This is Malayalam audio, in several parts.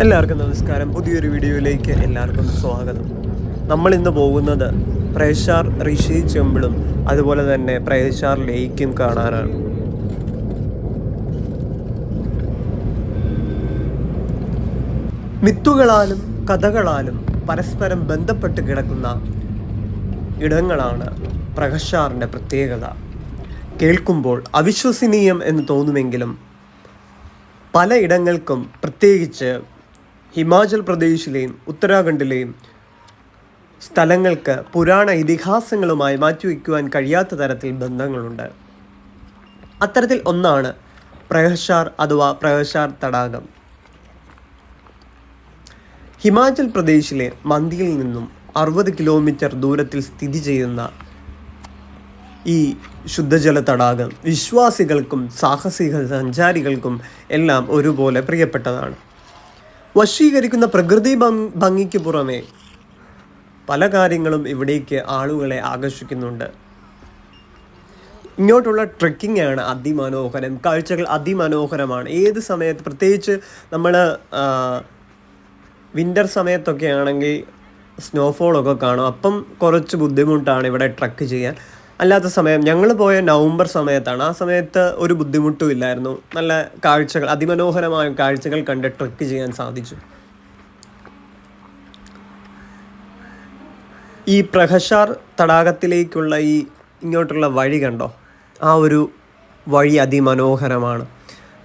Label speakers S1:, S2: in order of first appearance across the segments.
S1: എല്ലാവർക്കും നമസ്കാരം. പുതിയൊരു വീഡിയോയിലേക്ക് എല്ലാവർക്കും സ്വാഗതം. നമ്മൾ ഇന്ന് പോകുന്നത് പ്രേഷാർ ഋഷി ചെമ്പിളും അതുപോലെ തന്നെ പ്രേഷാർ ലേക്കും കാണാനാണ്. മിത്തുകളാലും കഥകളാലും പരസ്പരം ബന്ധപ്പെട്ട് കിടക്കുന്ന ഇടങ്ങളാണ് പ്രഹഷാറിൻ്റെ പ്രത്യേകത. കേൾക്കുമ്പോൾ അവിശ്വസനീയം എന്ന് തോന്നുമെങ്കിലും പല ഇടങ്ങൾക്കും, പ്രത്യേകിച്ച് ഹിമാചൽ പ്രദേശിലെയും ഉത്തരാഖണ്ഡിലെയും സ്ഥലങ്ങൾക്ക് പുരാണ ഇതിഹാസങ്ങളുമായി മാറ്റിവെക്കുവാൻ കഴിയാത്ത തരത്തിൽ ബന്ധങ്ങളുണ്ട്. അത്തരത്തിൽ ഒന്നാണ് പ്രഹഷാർ അഥവാ പ്രഹഷാർ തടാകം. ഹിമാചൽ പ്രദേശിലെ മന്ദിയിൽ നിന്നും 60 കിലോമീറ്റർ ദൂരത്തിൽ സ്ഥിതി ചെയ്യുന്ന ഈ ശുദ്ധജല തടാകം വിശ്വാസികൾക്കും സാഹസിക സഞ്ചാരികൾക്കും എല്ലാം ഒരുപോലെ പ്രിയപ്പെട്ടതാണ്. വശീകരിക്കുന്ന പ്രകൃതി ഭംഗിക്ക് പുറമെ പല കാര്യങ്ങളും ഇവിടേക്ക് ആളുകളെ ആകർഷിക്കുന്നുണ്ട്. ഇങ്ങോട്ടുള്ള ട്രെക്കിംഗ് ആണ് അതിമനോഹരം. കാഴ്ചകൾ അതിമനോഹരമാണ്. ഏത് സമയത്ത്, പ്രത്യേകിച്ച് നമ്മൾ വിൻ്റർ സമയത്തൊക്കെ ആണെങ്കിൽ സ്നോഫോളൊക്കെ കാണും. അപ്പം കുറച്ച് ബുദ്ധിമുട്ടാണ് ഇവിടെ ട്രക്ക് ചെയ്യാൻ. അല്ലാത്ത സമയം, ഞങ്ങൾ പോയ നവംബർ സമയത്താണ്. ആ സമയത്ത് ഒരു ബുദ്ധിമുട്ടും ഇല്ലായിരുന്നു. നല്ല കാഴ്ചകൾ, അതിമനോഹരമായ കാഴ്ചകൾ കണ്ട് ട്രെക്ക് ചെയ്യാൻ സാധിച്ചു. ഈ പ്രഹഷാർ തടാകത്തിലേക്കുള്ള ഇങ്ങോട്ടുള്ള വഴി കണ്ടോ? ആ ഒരു വഴി അതിമനോഹരമാണ്.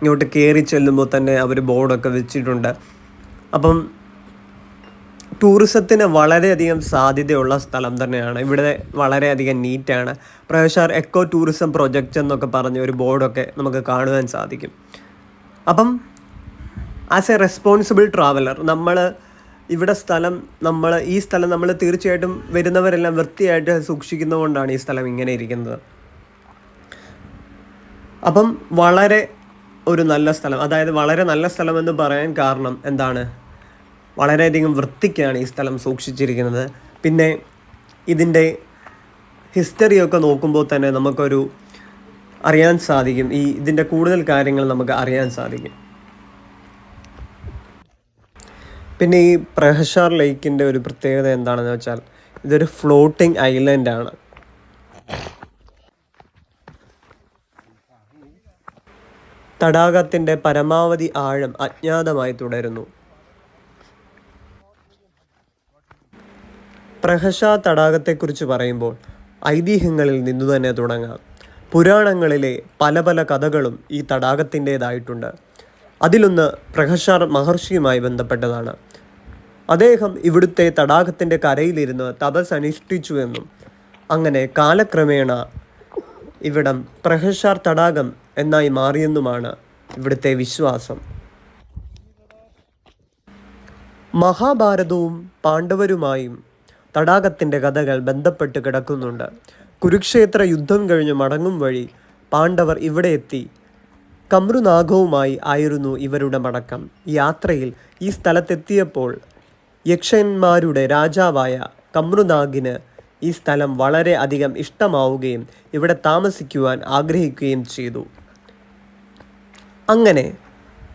S1: ഇങ്ങോട്ട് കയറി ചെല്ലുമ്പോൾ തന്നെ അവർ ബോർഡൊക്കെ വെച്ചിട്ടുണ്ട്. അപ്പം ടൂറിസത്തിന് വളരെയധികം സാധ്യതയുള്ള സ്ഥലം തന്നെയാണ്. ഇവിടെ വളരെയധികം നീറ്റാണ്. പ്രഹഷാർ എക്കോ ടൂറിസം പ്രൊജക്റ്റ് എന്നൊക്കെ പറഞ്ഞ ഒരു ബോർഡൊക്കെ നമുക്ക് കാണുവാൻ സാധിക്കും. അപ്പം ആസ് എ റെസ്പോൺസിബിൾ ട്രാവലർ ഈ സ്ഥലം നമ്മൾ തീർച്ചയായിട്ടും വരുന്നവരെല്ലാം വൃത്തിയായിട്ട് സൂക്ഷിക്കുന്നതുകൊണ്ടാണ് ഈ സ്ഥലം ഇങ്ങനെ ഇരിക്കുന്നത്. അപ്പം വളരെ ഒരു നല്ല സ്ഥലം, അതായത് വളരെ നല്ല സ്ഥലമെന്ന് പറയാൻ കാരണം എന്താണ്? വളരെയധികം വൃത്തിക്കാണ് ഈ സ്ഥലം സൂക്ഷിച്ചിരിക്കുന്നത്. പിന്നെ ഇതിൻ്റെ ഹിസ്റ്ററിയൊക്കെ നോക്കുമ്പോൾ തന്നെ നമുക്കൊരു അറിയാൻ സാധിക്കും. ഇതിൻ്റെ കൂടുതൽ കാര്യങ്ങൾ നമുക്ക് അറിയാൻ സാധിക്കും. പിന്നെ ഈ പ്രഹഷാർ ലേക്കിൻ്റെ ഒരു പ്രത്യേകത എന്താണെന്ന് വെച്ചാൽ, ഇതൊരു ഫ്ലോട്ടിംഗ് ഐലൻഡാണ്. തടാകത്തിൻ്റെ പരമാവധി ആഴം അജ്ഞാതമായി തുടരുന്നു. പ്രഹഷാർ തടാകത്തെക്കുറിച്ച് പറയുമ്പോൾ ഐതിഹ്യങ്ങളിൽ നിന്നു തന്നെ തുടങ്ങാം. പുരാണങ്ങളിലെ പല പല കഥകളും ഈ തടാകത്തിൻ്റേതായിട്ടുണ്ട്. അതിലൊന്ന് പ്രഹഷാർ മഹർഷിയുമായി ബന്ധപ്പെട്ടതാണ്. അദ്ദേഹം ഇവിടുത്തെ തടാകത്തിൻ്റെ കരയിലിരുന്ന് തപസ് അനുഷ്ഠിച്ചുവെന്നും അങ്ങനെ കാലക്രമേണ ഇവിടം പ്രഹഷാർ തടാകം എന്നായി മാറിയെന്നുമാണ് ഇവിടുത്തെ വിശ്വാസം. മഹാഭാരതവും പാണ്ഡവരുമായും തടാകത്തിൻ്റെ കഥകൾ ബന്ധപ്പെട്ട് കിടക്കുന്നുണ്ട്. കുരുക്ഷേത്ര യുദ്ധം കഴിഞ്ഞ് മടങ്ങും വഴി പാണ്ഡവർ ഇവിടെ എത്തി. കമ്രുനാഗവുമായി ആയിരുന്നു ഇവരുടെ മടക്കം. യാത്രയിൽ ഈ സ്ഥലത്തെത്തിയപ്പോൾ യക്ഷന്മാരുടെ രാജാവായ കമ്രുനാഗിന് ഈ സ്ഥലം വളരെ അധികം ഇഷ്ടമാവുകയും ഇവിടെ താമസിക്കുവാൻ ആഗ്രഹിക്കുകയും ചെയ്തു. അങ്ങനെ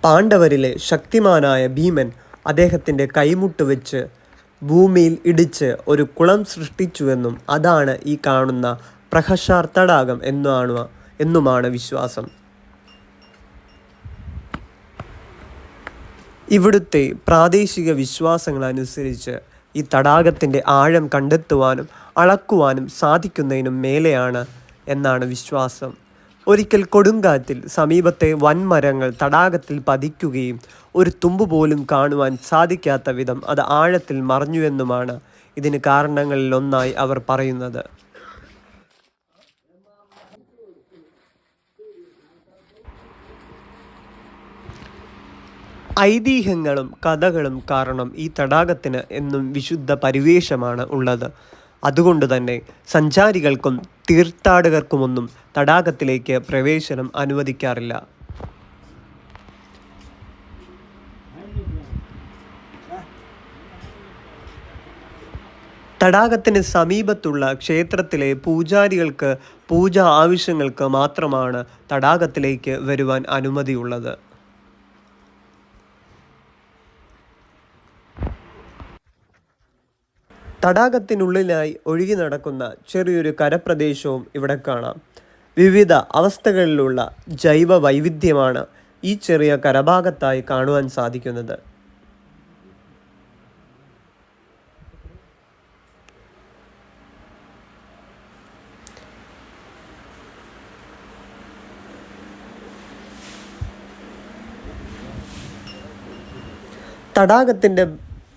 S1: പാണ്ഡവരിലെ ശക്തിമാനായ ഭീമൻ അദ്ദേഹത്തിൻ്റെ കൈമുട്ട് വെച്ച് ഭൂമിയിൽ ഇടിച്ച് ഒരു കുളം സൃഷ്ടിച്ചുവെന്നും അതാണ് ഈ കാണുന്ന പ്രഹഷാർ തടാകം എന്നുമാണ് വിശ്വാസം. ഇവിടുത്തെ പ്രാദേശിക വിശ്വാസങ്ങളനുസരിച്ച് ഈ തടാകത്തിൻ്റെ ആഴം കണ്ടെത്തുവാനും അളക്കുവാനും സാധിക്കുന്നതിനും മേലെയാണ് എന്നാണ് വിശ്വാസം. ഒരിക്കൽ കൊടുങ്കാറ്റിൽ സമീപത്തെ വൻമരങ്ങൾ തടാകത്തിൽ പതിക്കുകയും ഒരു തുമ്പ് പോലും കാണുവാൻ സാധിക്കാത്ത വിധം അത് ആഴത്തിൽ മറഞ്ഞുവെന്നുമാണ് ഇതിന് കാരണങ്ങളിലൊന്നായി അവർ പറയുന്നത്. ഐതിഹ്യങ്ങളും കഥകളും കാരണം ഈ തടാകത്തിന് എന്നും വിശുദ്ധ പരിവേഷമാണ് ഉള്ളത്. അതുകൊണ്ട് തന്നെ സഞ്ചാരികൾക്കും തീർത്ഥാടകർക്കുമൊന്നും തടാകത്തിലേക്ക് പ്രവേശനം അനുവദിക്കാറില്ല. തടാകത്തിന് സമീപത്തുള്ള ക്ഷേത്രത്തിലെ പൂജാരികൾക്ക് പൂജാ ആവശ്യങ്ങൾക്ക് മാത്രമാണ് തടാകത്തിലേക്ക് വരുവാൻ അനുമതിയുള്ളത്. തടാകത്തിനുള്ളിലായി ഒഴുകി നടക്കുന്ന ചെറിയൊരു കരപ്രദേശവും ഇവിടെ കാണാം. വിവിധ അവസ്ഥകളിലുള്ള ജൈവ വൈവിധ്യമാണ് ഈ ചെറിയ കരഭാഗത്തായി കാണുവാൻ സാധിക്കുന്നത്. തടാകത്തിൻ്റെ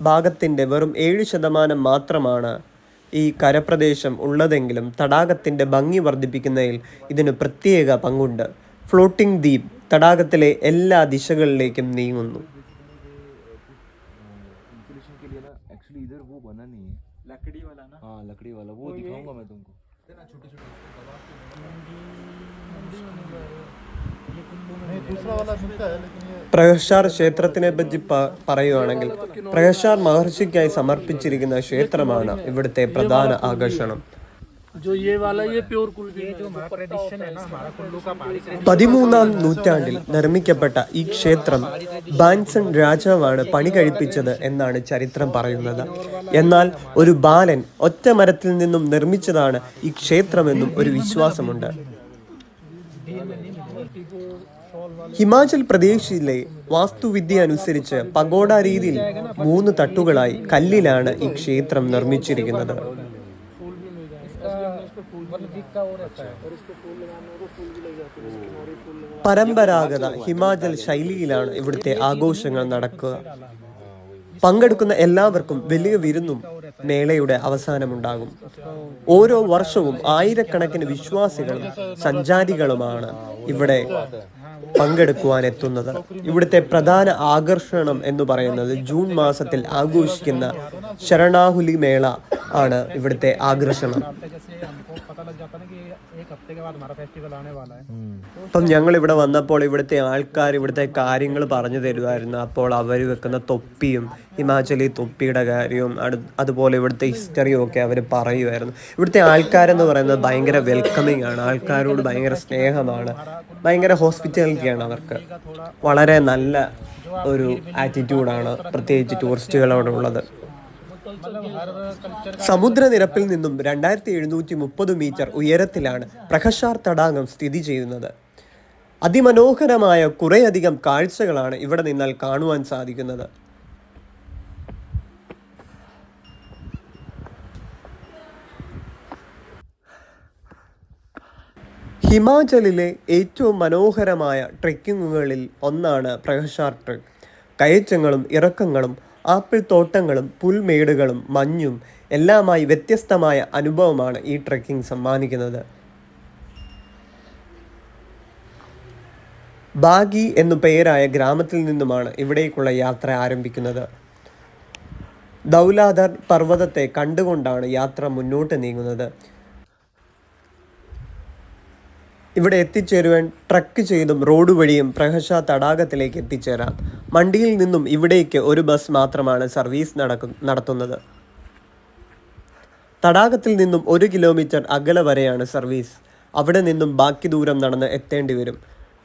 S1: ഭാഗത്തിൻ്റെ വെറും 7% മാത്രമാണ് ഈ കരപ്രദേശം ഉള്ളതെങ്കിലും തടാകത്തിൻ്റെ ഭംഗി വർദ്ധിപ്പിക്കുന്നതിൽ ഇതിന് പ്രത്യേക പങ്കുണ്ട്. ഫ്ലോട്ടിംഗ് ദ്വീപ് തടാകത്തിലെ എല്ലാ ദിശകളിലേക്കും നീങ്ങുന്നു. പ്രഹ്ലാദ ക്ഷേത്രത്തിനെ പറ്റി പറയുകയാണെങ്കിൽ പ്രഹ്ലാദ മഹർഷിക്കായി സമർപ്പിച്ചിരിക്കുന്ന ക്ഷേത്രമാണ് ഇവിടുത്തെ പ്രധാന ആകർഷണം. 13-ാം നൂറ്റാണ്ടിൽ നിർമ്മിക്കപ്പെട്ട ഈ ക്ഷേത്രം ബാൻസൺ രാജാവാണ് പണി കഴിപ്പിച്ചത് എന്നാണ് ചരിത്രം പറയുന്നത്. എന്നാൽ ഒരു ബാലൻ ഒറ്റ മരത്തിൽ നിന്നും നിർമ്മിച്ചതാണ് ഈ ക്ഷേത്രമെന്നും ഒരു വിശ്വാസമുണ്ട്. ഹിമാചൽ പ്രദേശിലെ വാസ്തുവിദ്യ അനുസരിച്ച് പഗോഡ രീതിയിൽ 3 തട്ടുകളായി കല്ലിലാണ് ഈ ക്ഷേത്രം നിർമ്മിച്ചിരിക്കുന്നത്. പരമ്പരാഗത ഹിമാചൽ ശൈലിയിലാണ് ഇവിടുത്തെ ആഘോഷങ്ങൾ നടക്കുക. പങ്കെടുക്കുന്ന എല്ലാവർക്കും വലിയ വിരുന്നും മേളയുടെ അവസാനമുണ്ടാകും. ഓരോ വർഷവും ആയിരക്കണക്കിന് വിശ്വാസികളും സഞ്ചാരികളുമാണ് ഇവിടെ പങ്കെടുക്കുവാൻ എത്തുന്നത്. ഇവിടുത്തെ പ്രധാന ആകർഷണം എന്ന് പറയുന്നത് ജൂൺ മാസത്തിൽ ആഘോഷിക്കുന്ന ശരണാഹുലി മേള ആണ് ഇവിടുത്തെ ആകർഷണം. അപ്പം ഞങ്ങൾ ഇവിടെ വന്നപ്പോൾ ഇവിടുത്തെ ആൾക്കാർ ഇവിടുത്തെ കാര്യങ്ങൾ പറഞ്ഞു തരുമായിരുന്നു. അപ്പോൾ അവർ വെക്കുന്ന തൊപ്പിയും ഹിമാചലി തൊപ്പിയുടെ കാര്യവും അതുപോലെ ഇവിടുത്തെ ഹിസ്റ്ററിയും ഒക്കെ അവർ പറയുമായിരുന്നു. ഇവിടുത്തെ ആൾക്കാരെന്ന് പറയുന്നത് ഭയങ്കര വെൽക്കമിങ് ആണ്. ആൾക്കാരോട് ഭയങ്കര സ്നേഹമാണ്, ഭയങ്കര ഹോസ്പിറ്റാലിറ്റിയാണ് അവർക്ക്. വളരെ നല്ല ഒരു ആറ്റിറ്റ്യൂഡാണ് പ്രത്യേകിച്ച് ടൂറിസ്റ്റുകളോടുള്ളത്. സമുദ്രനിരപ്പിൽ നിന്നും 2730 മീറ്റർ ഉയരത്തിലാണ് പ്രഹ്ലാദ തടാകം സ്ഥിതി ചെയ്യുന്നത്. അതിമനോഹരമായ കുറേയധികം കാഴ്ചകളാണ് ഇവിടെ നിന്നാൽ കാണുവാൻ സാധിക്കുന്നത്. ഹിമാചലിലെ ഏറ്റവും മനോഹരമായ ട്രെക്കിങ്ങുകളിൽ ഒന്നാണ് പ്രഹ്ലാദ ട്രെക്ക്. കയറ്റങ്ങളും ഇറക്കങ്ങളും ആപ്പിൾ തോട്ടങ്ങളും പുൽമേടുകളും മഞ്ഞും എല്ലാമായി വ്യത്യസ്തമായ അനുഭവമാണ് ഈ ട്രെക്കിംഗ് സമ്മാനിക്കുന്നത്. ബാഗി എന്നു പേരായ ഗ്രാമത്തിൽ നിന്നുമാണ് ഇവിടേക്കുള്ള യാത്ര ആരംഭിക്കുന്നത്. ദൗലാധർ പർവ്വതത്തെ കണ്ടുകൊണ്ടാണ് യാത്ര മുന്നോട്ട് നീങ്ങുന്നത്. ഇവിടെ എത്തിച്ചേരുവാൻ ട്രക്ക് ചെയ്തും റോഡ് വഴിയും പ്രഹ്ലാദ തടാകത്തിലേക്ക് എത്തിച്ചേരാം. മണ്ടിയിൽ നിന്നും ഇവിടേക്ക് ഒരു ബസ് മാത്രമാണ് സർവീസ് നടത്തുന്നത്. തടാകത്തിൽ നിന്നും 1 കിലോമീറ്റർ അകലെ വരെയാണ് സർവീസ്. അവിടെ നിന്നും ബാക്കി ദൂരം നടന്ന് എത്തേണ്ടി വരും.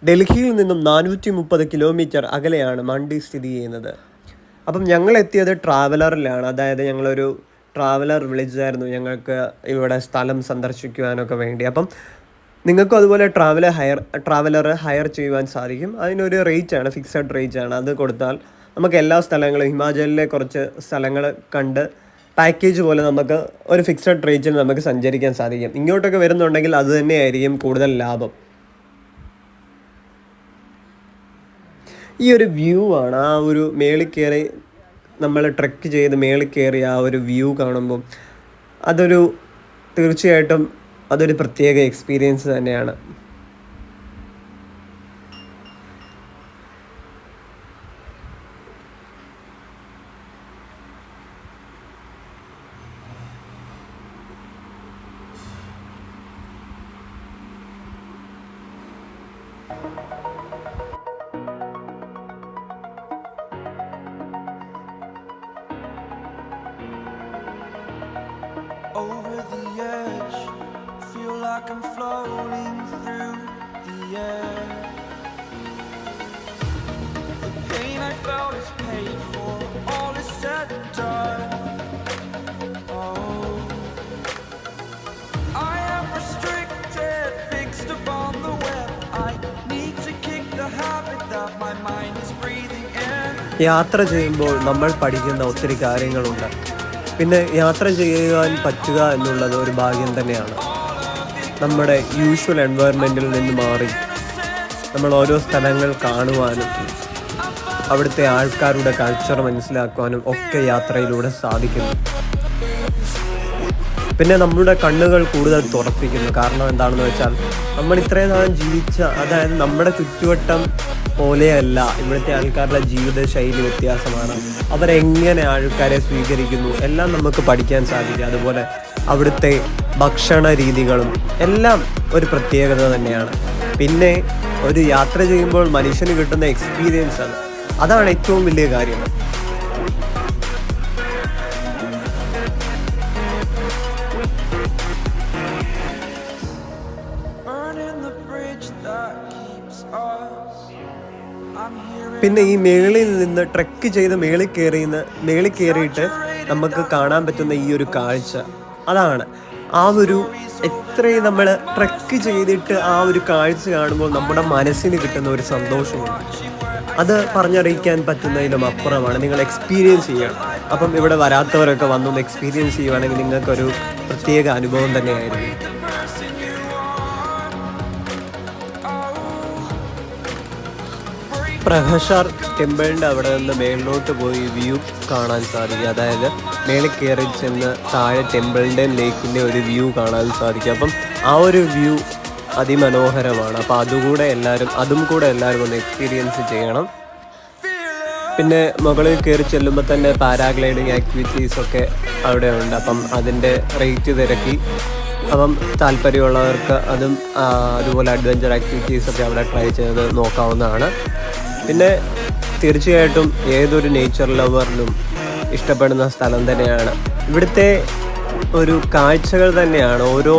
S1: ഡൽഹിയിൽ നിന്നും 430 കിലോമീറ്റർ അകലെയാണ് മണ്ടി സ്ഥിതി ചെയ്യുന്നത്. അപ്പം ഞങ്ങൾ എത്തിയത് ട്രാവലറിലാണ്. അതായത് ഞങ്ങളൊരു ട്രാവലർ വിളിച്ചായിരുന്നു ഞങ്ങൾക്ക് ഇവിടെ സ്ഥലം സന്ദർശിക്കുവാനൊക്കെ വേണ്ടി. അപ്പം നിങ്ങൾക്കും അതുപോലെ ട്രാവലർ ഹയർ ചെയ്യുവാൻ സാധിക്കും. അതിനൊരു റേറ്റാണ്, ഫിക്സഡ് റേറ്റാണ്. അത് കൊടുത്താൽ നമുക്ക് എല്ലാ സ്ഥലങ്ങളും ഹിമാചലിലെ കുറച്ച് സ്ഥലങ്ങൾ കണ്ട് പാക്കേജ് പോലെ നമുക്ക് ഒരു ഫിക്സഡ് റേറ്റിൽ നമുക്ക് സഞ്ചരിക്കാൻ സാധിക്കും. ഇങ്ങോട്ടൊക്കെ വരുന്നുണ്ടെങ്കിൽ അത് തന്നെയായിരിക്കും കൂടുതൽ ലാഭം. ഈ ഒരു വ്യൂ ആണ്, ആ ഒരു മേളിൽ കയറി നമ്മൾ ട്രെക്ക് ചെയ്ത് മേളിൽ കയറി ആ ഒരു വ്യൂ കാണുമ്പം തീർച്ചയായിട്ടും അതൊരു പ്രത്യേക എക്സ്പീരിയൻസ് തന്നെയാണ്.
S2: Over the edge, feel like I'm floating through the air. The pain I felt is paid for, all is said and done. Oh.
S1: യാത്ര ചെയ്യുമ്പോൾ നമ്മൾ പഠിക്കുന്ന ഒത്തിരി കാര്യങ്ങളുണ്ട്. പിന്നെ യാത്ര ചെയ്യാൻ പറ്റുക എന്നുള്ളത് ഒരു ഭാഗ്യം തന്നെയാണ്. നമ്മുടെ യൂഷ്വൽ എൻവയറമെൻറ്റിൽ നിന്ന് മാറി നമ്മൾ ഓരോ സ്ഥലങ്ങൾ കാണുവാനും അവിടുത്തെ ആൾക്കാരുടെ കൾച്ചർ മനസ്സിലാക്കുവാനും ഒക്കെ യാത്രയിലൂടെ സാധിക്കുന്നു. പിന്നെ നമ്മുടെ കണ്ണുകൾ കൂടുതൽ തുറപ്പിക്കുന്നു. കാരണം എന്താണെന്ന് വെച്ചാൽ നമ്മൾ ഇത്രയും നാളും ജീവിച്ച, അതായത് നമ്മുടെ ചുറ്റുവട്ടം പോലെയല്ല ഇവിടുത്തെ ആൾക്കാരുടെ ജീവിത ശൈലി വ്യത്യാസമാണ്. അവരെങ്ങനെ ആൾക്കാരെ സ്വീകരിക്കുന്നു എല്ലാം നമുക്ക് പഠിക്കാൻ സാധിക്കും. അതുപോലെ അവിടുത്തെ ഭക്ഷണ രീതികളും എല്ലാം ഒരു പ്രത്യേകത തന്നെയാണ്. പിന്നെ ഒരു യാത്ര ചെയ്യുമ്പോൾ മനുഷ്യന് കിട്ടുന്ന എക്സ്പീരിയൻസ് അതാണ് ഏറ്റവും വലിയ കാര്യം. പിന്നെ ഈ മേളിൽ നിന്ന് ട്രെക്ക് ചെയ്ത് മേളിൽ കയറിയിട്ട് നമുക്ക് കാണാൻ പറ്റുന്ന ഈ ഒരു കാഴ്ച, അതാണ് ആ ഒരു എത്രയും നമ്മൾ ട്രെക്ക് ചെയ്തിട്ട് ആ ഒരു കാഴ്ച കാണുമ്പോൾ നമ്മുടെ മനസ്സിന് കിട്ടുന്ന ഒരു സന്തോഷമുണ്ട്. അത് പറഞ്ഞറിയിക്കാൻ പറ്റുന്നതിലും അപ്പുറമാണ്. നിങ്ങൾ എക്സ്പീരിയൻസ് ചെയ്യണം. അപ്പം ഇവിടെ വരാത്തവരൊക്കെ വന്നൊന്ന് എക്സ്പീരിയൻസ് ചെയ്യുവാണെങ്കിൽ നിങ്ങൾക്കൊരു പ്രത്യേക അനുഭവം തന്നെയായിരിക്കും. പ്രഹഷാർ ടെമ്പിളിൻ്റെ അവിടെ നിന്ന് മേളിലോട്ട് പോയി വ്യൂ കാണാൻ സാധിക്കും. അതായത് മേളിൽ കയറി ചെന്ന് താഴെ ടെമ്പിളിൻ്റെയും ലേക്കിൻ്റെയും ഒരു വ്യൂ കാണാൻ സാധിക്കും. അപ്പം ആ ഒരു വ്യൂ അതിമനോഹരമാണ്. അപ്പോൾ അതും കൂടെ എല്ലാവരും ഒന്ന് എക്സ്പീരിയൻസ് ചെയ്യണം. പിന്നെ മുകളിൽ കയറി ചെല്ലുമ്പോൾ തന്നെ പാരാഗ്ലൈഡിങ് ആക്ടിവിറ്റീസൊക്കെ അവിടെ ഉണ്ട്. അപ്പം അതിൻ്റെ റേറ്റ് തിരക്കി. അപ്പം താല്പര്യമുള്ളവർക്ക് അതുപോലെ അഡ്വഞ്ചർ ആക്ടിവിറ്റീസൊക്കെ അവിടെ ട്രൈ ചെയ്ത് നോക്കാവുന്നതാണ്. പിന്നെ തീർച്ചയായിട്ടും ഏതൊരു നേച്ചർ ലവറിനും ഇഷ്ടപ്പെടുന്ന സ്ഥലം തന്നെയാണ്. ഇവിടുത്തെ ഒരു കാഴ്ചകൾ തന്നെയാണ്. ഓരോ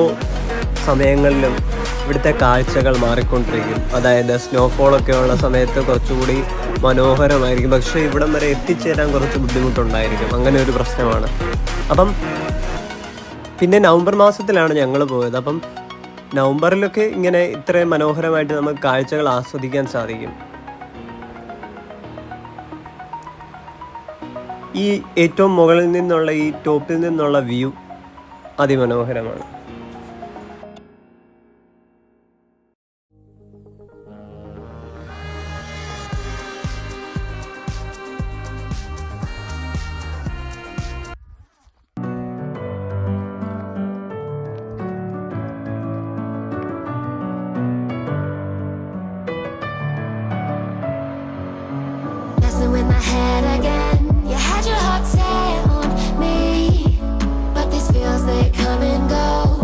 S1: സമയങ്ങളിലും ഇവിടുത്തെ കാഴ്ചകൾ മാറിക്കൊണ്ടിരിക്കും. അതായത് സ്നോഫോളൊക്കെ ഉള്ള സമയത്ത് കുറച്ചുകൂടി മനോഹരമായിരിക്കും. പക്ഷേ ഇവിടം വരെ എത്തിച്ചേരാൻ കുറച്ച് ബുദ്ധിമുട്ടുണ്ടായിരിക്കും. അങ്ങനെ ഒരു പ്രശ്നമാണ്. അപ്പം പിന്നെ നവംബർ മാസത്തിലാണ് ഞങ്ങൾ പോയത്. അപ്പം നവംബറിലൊക്കെ ഇങ്ങനെ ഇത്രയും മനോഹരമായിട്ട് നമുക്ക് കാഴ്ചകൾ ആസ്വദിക്കാൻ സാധിക്കും. ഈ ഏറ്റവും മുകളിൽ നിന്നുള്ള ഈ ടോപ്പിൽ നിന്നുള്ള view അതിമനോഹരമാണ്.
S3: With my head again, you had your heart set on me, but these feels they come and go.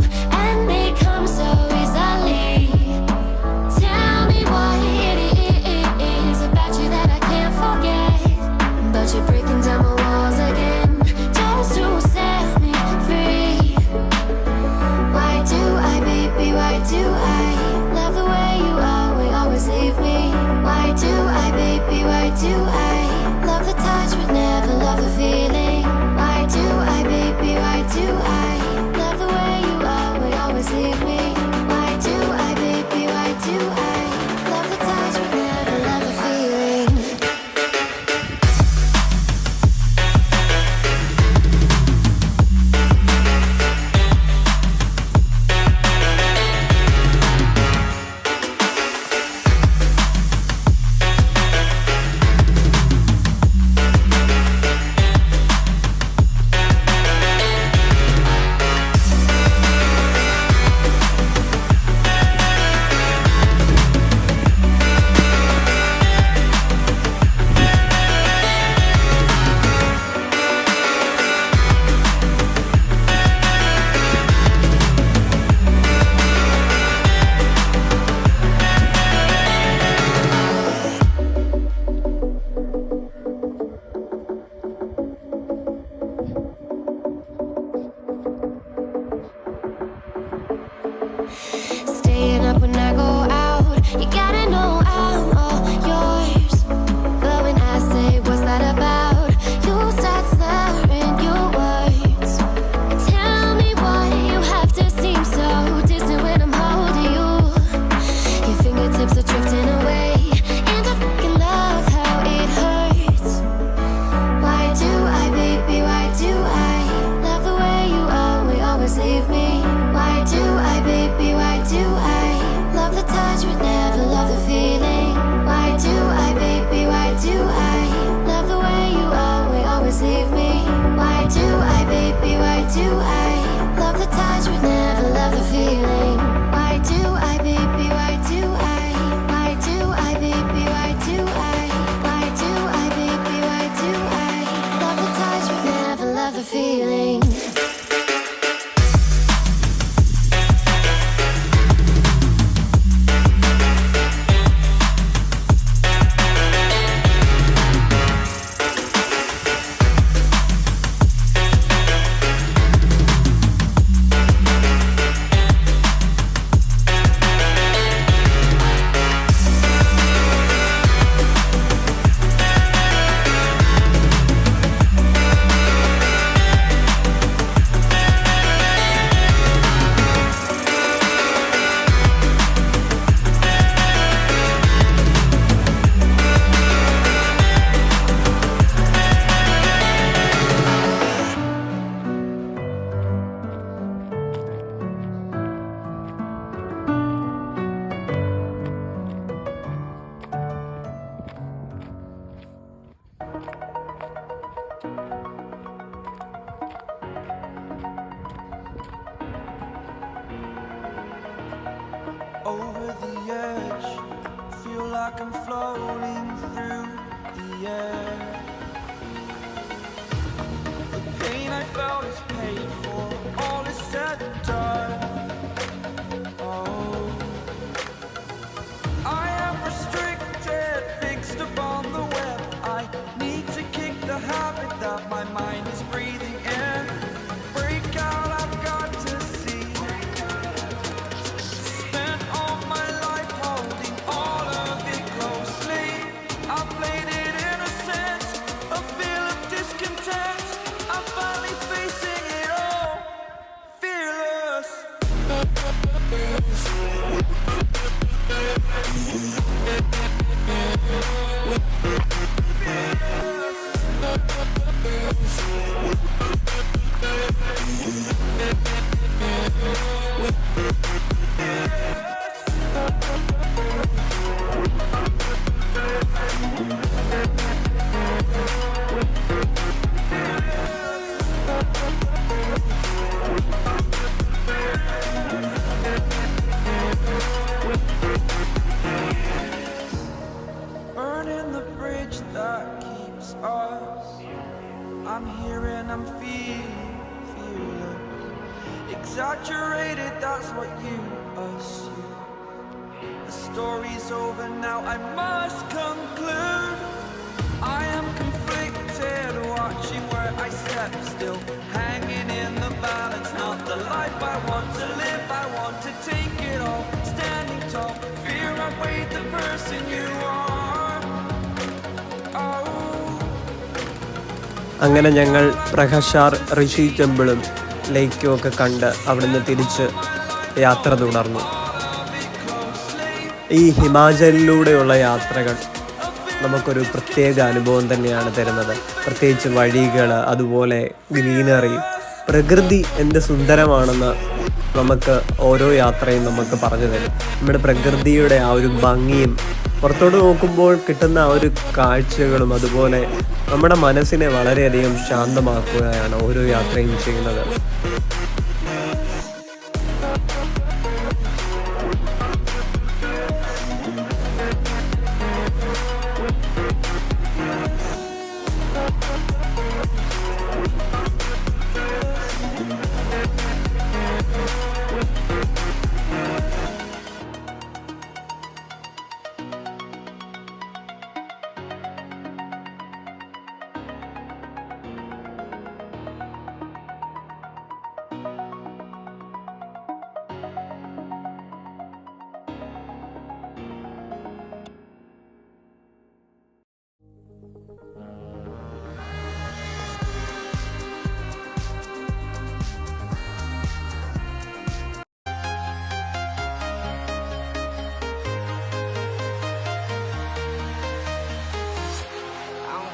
S2: edge. Feel like I'm floating through the air. The pain I felt is paid for. All is said and done. Oh, I am restricted, fixed upon the web. I need to kick the habit that my mind is breathing in. Break out, I've got to see. Spent all my life holding all of it closely. I played it innocent, a feel of discontent. I'm finally facing it all, fearless. Burning the bridge that keeps us. I'm here and I'm feeling fearless. Exaggerated, that's what you assume. The story's over now, I must conclude. I am conflicted, watching where I step still, hanging in the balance. Not the life I want to live, I want to take it all. Standing tall, fear outweighed the person you are. Oh.
S1: അങ്ങനെ ഞങ്ങൾ പ്രകാശാർ ഋഷി ടെമ്പിളും ലേക്കും ഒക്കെ കണ്ട് അവിടുന്ന് തിരിച്ച് യാത്ര തുടർന്നു. ഈ ഹിമാചലിലൂടെയുള്ള യാത്രകൾ നമുക്കൊരു പ്രത്യേക അനുഭവം തന്നെയാണ് തരുന്നത്. പ്രത്യേകിച്ച് വഴികൾ, അതുപോലെ ഗ്രീനറി, പ്രകൃതി എന്ത് സുന്ദരമാണെന്ന് നമുക്ക് ഓരോ യാത്രയും നമുക്ക് പറഞ്ഞു തരും. നമ്മുടെ പ്രകൃതിയുടെ ആ ഒരു ഭംഗിയും പുറത്തോട്ട് നോക്കുമ്പോൾ കിട്ടുന്ന ആ ഒരു കാഴ്ചകളും അതുപോലെ നമ്മുടെ മനസ്സിനെ വളരെയധികം ശാന്തമാക്കുകയാണ് ഓരോ യാത്രയും ചെയ്യുന്നത്.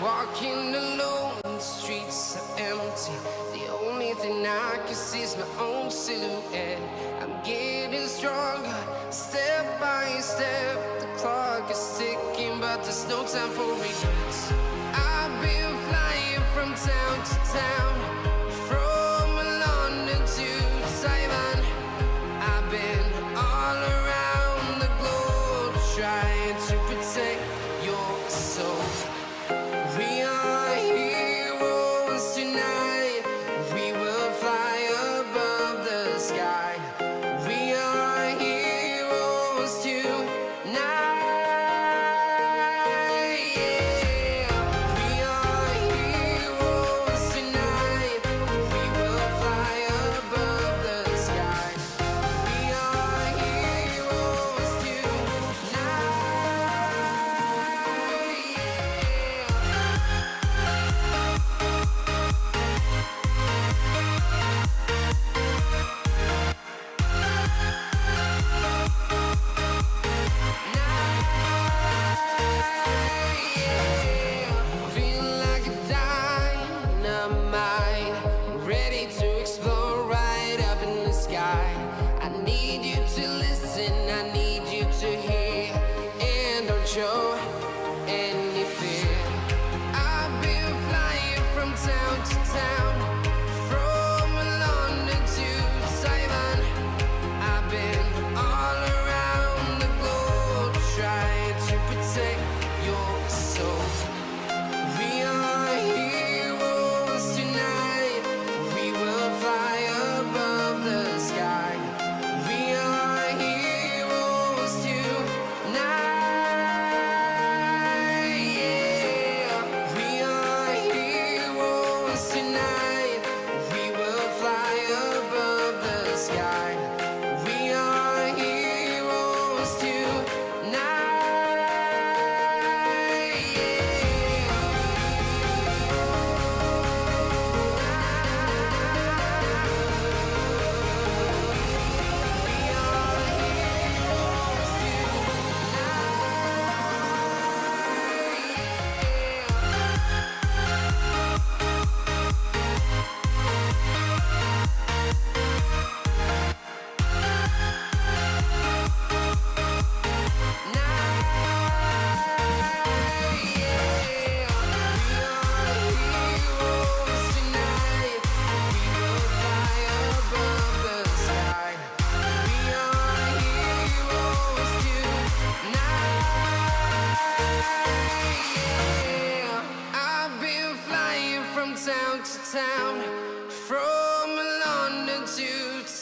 S4: Walking alone, the streets are empty. The only thing I can see is my own silhouette. I'm getting stronger, step by step. The clock is ticking, but there's no time for regrets. I've been flying from town to town, from London to Taiwan. I've been all around the globe, trying to protect your soul. We are heroes tonight. We will fly above the sky. We are heroes tonight. Yeah. We are heroes tonight.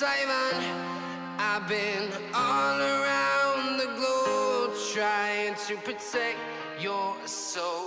S4: Taiwan. I've been all around the globe trying to protect your soul.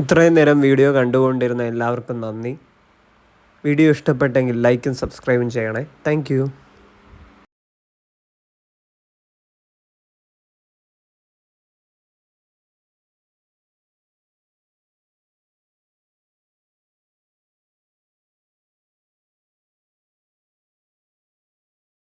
S1: ഇത്രയും നേരം വീഡിയോ കണ്ടുകൊണ്ടിരുന്ന എല്ലാവർക്കും നന്ദി. വീഡിയോ ഇഷ്ടപ്പെട്ടെങ്കിൽ ലൈക്കും സബ്സ്ക്രൈബും ചെയ്യണേ. താങ്ക്